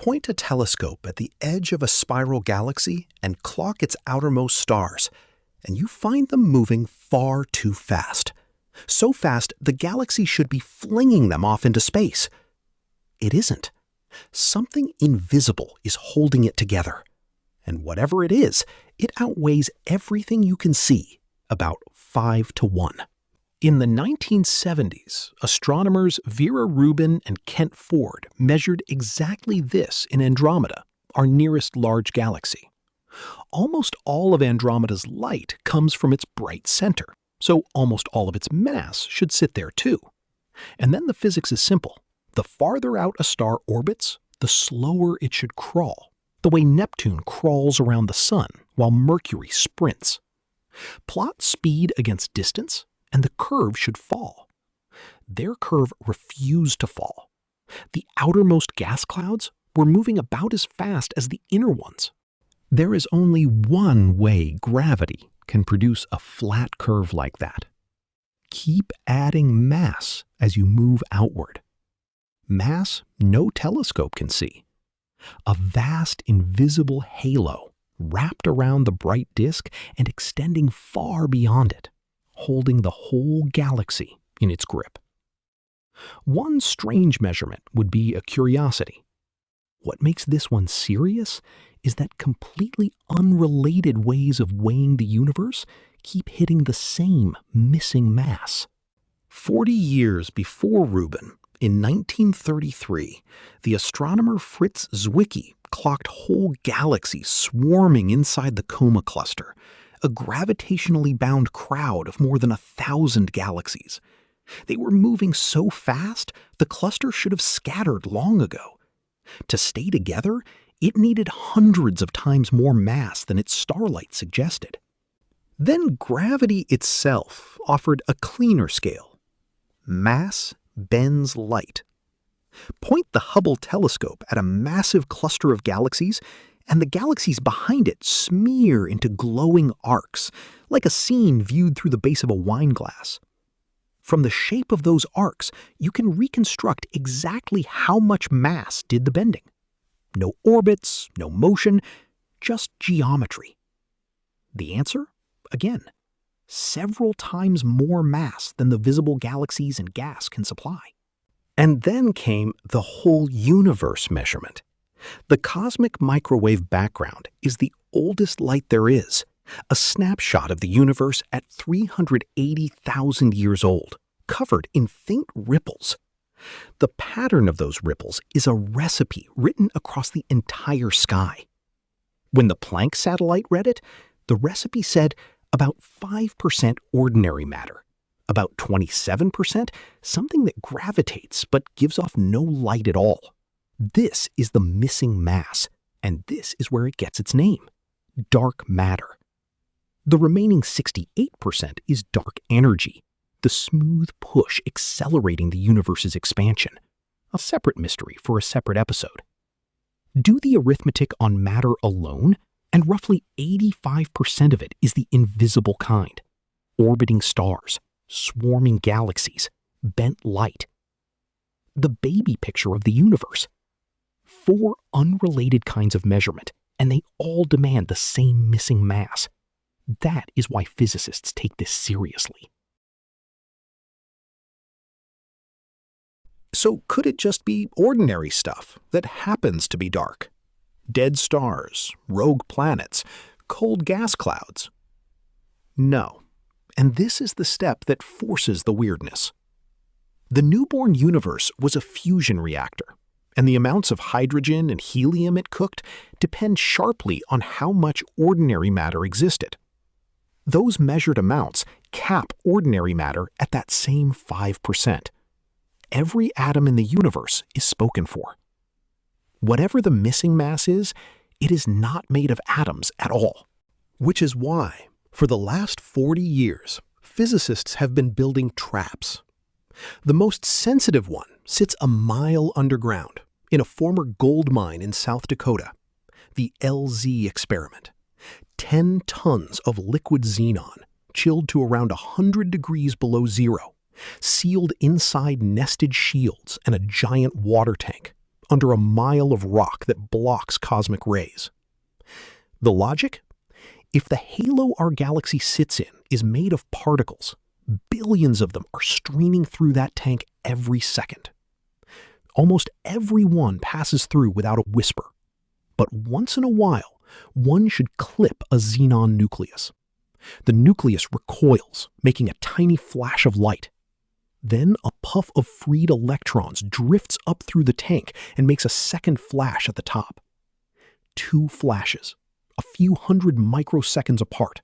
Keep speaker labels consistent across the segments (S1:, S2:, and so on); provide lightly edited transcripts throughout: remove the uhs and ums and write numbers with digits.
S1: Point a telescope at the edge of a spiral galaxy and clock its outermost stars, and you find them moving far too fast. So fast, the galaxy should be flinging them off into space. It isn't. Something invisible is holding it together. And whatever it is, it outweighs everything you can see, about 5 to 1. In the 1970s, astronomers Vera Rubin and Kent Ford measured exactly this in Andromeda, our nearest large galaxy. Almost all of Andromeda's light comes from its bright center, so almost all of its mass should sit there too. And then the physics is simple. The farther out a star orbits, the slower it should crawl, the way Neptune crawls around the Sun while Mercury sprints. Plot speed against distance, and the curve should fall. Their curve refused to fall. The outermost gas clouds were moving about as fast as the inner ones. There is only one way gravity can produce a flat curve like that. Keep adding mass as you move outward. Mass no telescope can see. A vast invisible halo wrapped around the bright disk and extending far beyond it, holding the whole galaxy in its grip. One strange measurement would be a curiosity. What makes this one serious is that completely unrelated ways of weighing the universe keep hitting the same missing mass. 40 years before Rubin, in 1933, the astronomer Fritz Zwicky clocked whole galaxies swarming inside the Coma cluster, a gravitationally bound crowd of more than 1,000 galaxies. They were moving so fast, the cluster should have scattered long ago. To stay together, it needed hundreds of times more mass than its starlight suggested. Then gravity itself offered a cleaner scale. Mass bends light. Point the Hubble telescope at a massive cluster of galaxies, and the galaxies behind it smear into glowing arcs, like a scene viewed through the base of a wine glass. From the shape of those arcs, you can reconstruct exactly how much mass did the bending. No orbits, no motion, just geometry. The answer? Again, several times more mass than the visible galaxies and gas can supply. And then came the whole universe measurement. The cosmic microwave background is the oldest light there is, a snapshot of the universe at 380,000 years old, covered in faint ripples. The pattern of those ripples is a recipe written across the entire sky. When the Planck satellite read it, the recipe said about 5% ordinary matter, about 27% something that gravitates but gives off no light at all. This is the missing mass, and this is where it gets its name, dark matter. The remaining 68% is dark energy, the smooth push accelerating the universe's expansion, a separate mystery for a separate episode. Do the arithmetic on matter alone, and roughly 85% of it is the invisible kind, orbiting stars, swarming galaxies, bent light. The baby picture of the universe. 4 unrelated kinds of measurement, and they all demand the same missing mass. That is why physicists take this seriously. So could it just be ordinary stuff that happens to be dark? Dead stars, rogue planets, cold gas clouds? No. And this is the step that forces the weirdness. The newborn universe was a fusion reactor, and the amounts of hydrogen and helium it cooked depend sharply on how much ordinary matter existed. Those measured amounts cap ordinary matter at that same 5%. Every atom in the universe is spoken for. Whatever the missing mass is, it is not made of atoms at all. Which is why, for the last 40 years, physicists have been building traps. The most sensitive one sits a mile underground in a former gold mine in South Dakota, the LZ experiment. 10 tons of liquid xenon, chilled to around 100 degrees below zero, sealed inside nested shields and a giant water tank, under a mile of rock that blocks cosmic rays. The logic? If the halo our galaxy sits in is made of particles, billions of them are streaming through that tank every second. Almost every one passes through without a whisper, but once in a while, one should clip a xenon nucleus. The nucleus recoils, making a tiny flash of light. Then a puff of freed electrons drifts up through the tank and makes a second flash at the top. 2 flashes, a few hundred microseconds apart.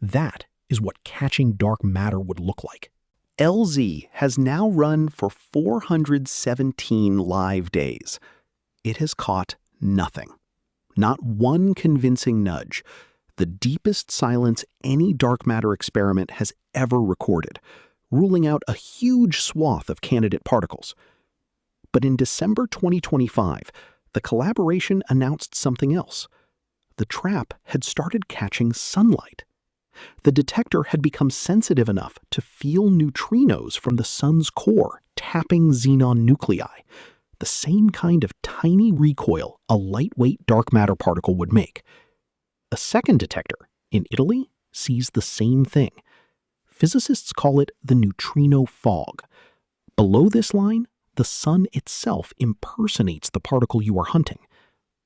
S1: That is what catching dark matter would look like. LZ has now run for 417 live days. It has caught nothing. Not one convincing nudge. The deepest silence any dark matter experiment has ever recorded, ruling out a huge swath of candidate particles. But in December 2025, the collaboration announced something else. The trap had started catching sunlight. The detector had become sensitive enough to feel neutrinos from the sun's core tapping xenon nuclei, the same kind of tiny recoil a lightweight dark matter particle would make. A second detector, in Italy, sees the same thing. Physicists call it the neutrino fog. Below this line, the sun itself impersonates the particle you are hunting.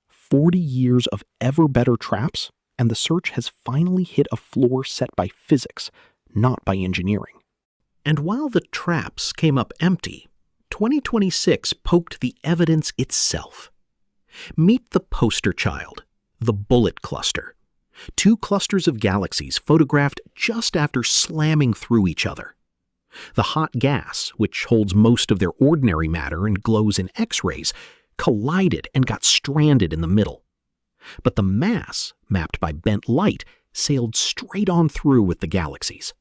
S1: 40 years of ever better traps, and the search has finally hit a floor set by physics, not by engineering. And while the traps came up empty, 2026 poked the evidence itself. Meet the poster child, the bullet cluster. 2 clusters of galaxies photographed just after slamming through each other. The hot gas, which holds most of their ordinary matter and glows in X-rays, collided and got stranded in the middle. But the mass, mapped by bent light, sailed straight on through with the galaxies.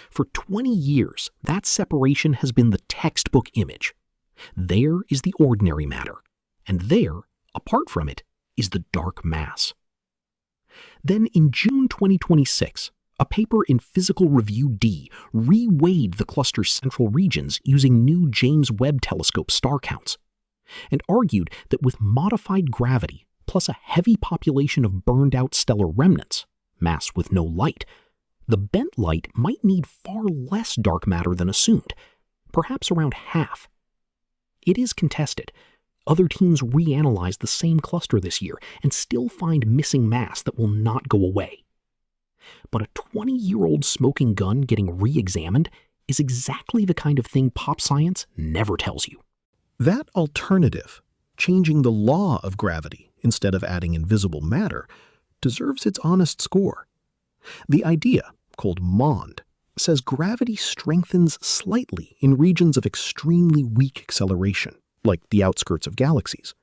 S1: For 20 years, that separation has been the textbook image. There is the ordinary matter, and there, apart from it, is the dark mass. Then in June 2026, a paper in Physical Review D reweighed the cluster's central regions using new James Webb Telescope star counts, and argued that with modified gravity, plus a heavy population of burned-out stellar remnants, mass with no light, the bent light might need far less dark matter than assumed, perhaps around half. It is contested. Other teams reanalyzed the same cluster this year and still find missing mass that will not go away. But a 20-year-old smoking gun getting re-examined is exactly the kind of thing pop science never tells you. That alternative, changing the law of gravity instead of adding invisible matter, deserves its honest score. The idea, called MOND, says gravity strengthens slightly in regions of extremely weak acceleration, like the outskirts of galaxies.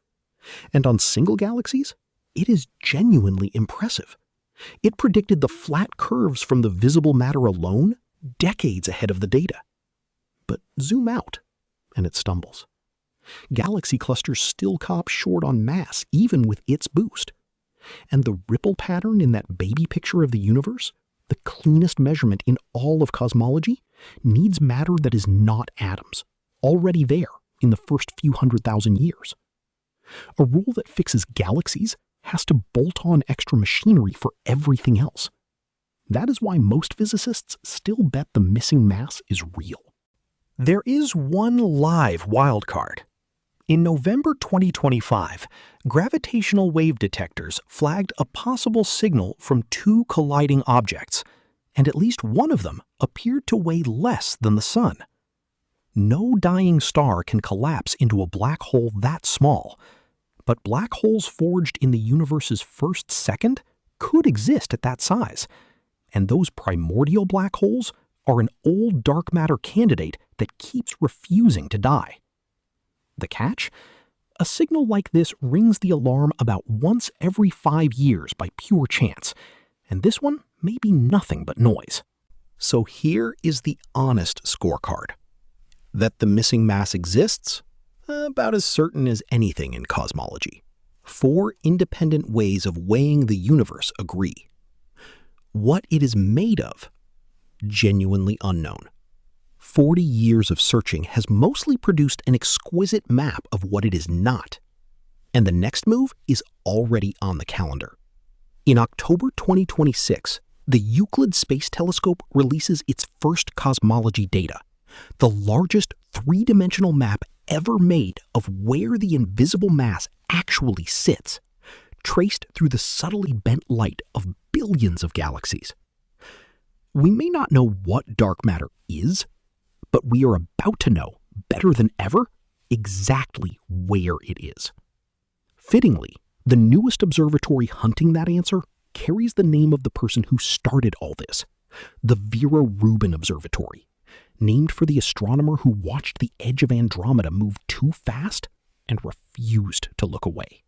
S1: And on single galaxies, it is genuinely impressive. It predicted the flat curves from the visible matter alone decades ahead of the data. But zoom out, and it stumbles. Galaxy clusters still cop short on mass, even with its boost. And the ripple pattern in that baby picture of the universe, the cleanest measurement in all of cosmology, needs matter that is not atoms, already there in the first few 100,000 years. A rule that fixes galaxies has to bolt on extra machinery for everything else. That is why most physicists still bet the missing mass is real. There is one live wildcard. In November 2025, gravitational-wave detectors flagged a possible signal from 2 colliding objects, and at least one of them appeared to weigh less than the Sun. No dying star can collapse into a black hole that small, but black holes forged in the universe's first second could exist at that size, and those primordial black holes are an old dark matter candidate that keeps refusing to die. The catch? A signal like this rings the alarm about once every 5 years by pure chance, and this one may be nothing but noise. So here is the honest scorecard. That the missing mass exists? About as certain as anything in cosmology. 4 independent ways of weighing the universe agree. What it is made of? Genuinely unknown. 40 years of searching has mostly produced an exquisite map of what it is not. And the next move is already on the calendar. In October 2026, the Euclid Space Telescope releases its first cosmology data, the largest three-dimensional map ever made of where the invisible mass actually sits, traced through the subtly bent light of billions of galaxies. We may not know what dark matter is, but we are about to know, better than ever, exactly where it is. Fittingly, the newest observatory hunting that answer carries the name of the person who started all this, the Vera Rubin Observatory, named for the astronomer who watched the edge of Andromeda move too fast and refused to look away.